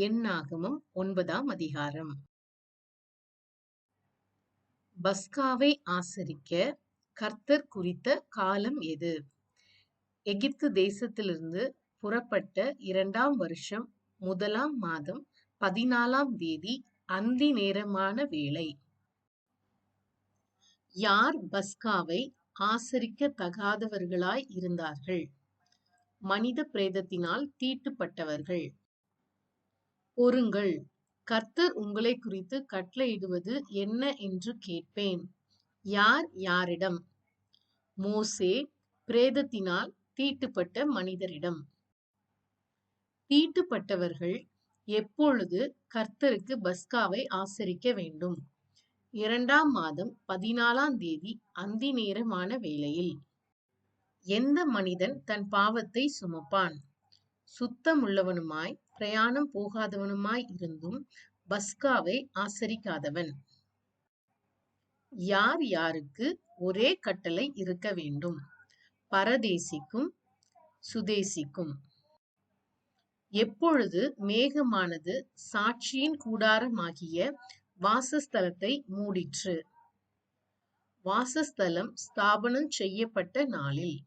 எண்ணாகமம் 9ஆம் அதிகாரம். பஸ்காவை ஆசரிக்க கர்த்தர் குறித்த காலம் எது? எகிப்து தேசத்திலிருந்து புறப்பட்ட 2ஆம் வருஷம் 1ஆம் மாதம் 14ஆம் தேதி அந்தி நேரமான வேளை. யார் பஸ்காவை ஆசரிக்க தகாதவர்களாய் இருந்தார்கள்? மனித பிரேதத்தினால் தீட்டுப்பட்டவர்கள். பொறுங்கள், கர்த்தர் உங்களை குறித்து கட்டளையிடுவது என்ன என்று கேட்பேன். யார் யாரிடம்? மோசே பிரேதத்தினால் தீட்டுப்பட்ட மனிதரிடம். தீட்டுப்பட்டவர்கள் எப்பொழுது கர்த்தருக்கு பஸ்காவை ஆசரிக்க வேண்டும்? 2ஆம் மாதம் 14ஆம் தேதி அந்தி நேரமான வேளையில். எந்த மனிதன் தன் பாவத்தை சுமப்பான்? சுத்தமுள்ளவனுமாய் பிரயாணம் போகாதவனுமாய் இருந்தும் பஸ்காவை ஆசரிக்காதவன். யார் யாருக்கு ஒரே கட்டளை இருக்க வேண்டும்? பரதேசிக்கும் சுதேசிக்கும். எப்பொழுது மேகமானது சாட்சியின் கூடாரமாகிய வாசஸ்தலத்தை மூடிற்று? வாசஸ்தலம் ஸ்தாபனம் செய்யப்பட்ட நாளில்.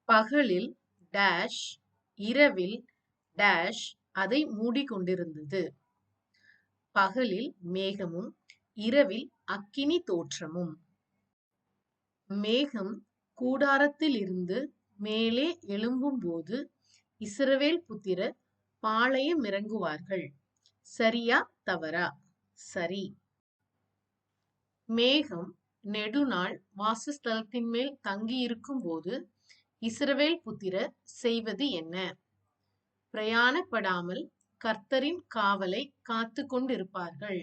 பகலில் டேஷ், இரவில் டேஷ் அதை மூடிக்கொண்டிருந்தது. பகலில் மேகமும் இரவில் அக்கினி தோற்றமும். மேகம் கூடாரத்திலிருந்து மேலே எழும்பும்போது இஸ்ரவேல் புத்திரர் பாளையம் இறங்குவார்கள். சரியா தவறா? சரி. மேகம் நெடுநாள் வாசஸ்தலத்தின் மேல் தங்கியிருக்கும் போது இஸ்ரவேல் புத்திரர் செய்வது என்ன? பிரயாணப்படாமல் கர்த்தரின் காவலை காத்து கொண்டிருப்பார்கள்.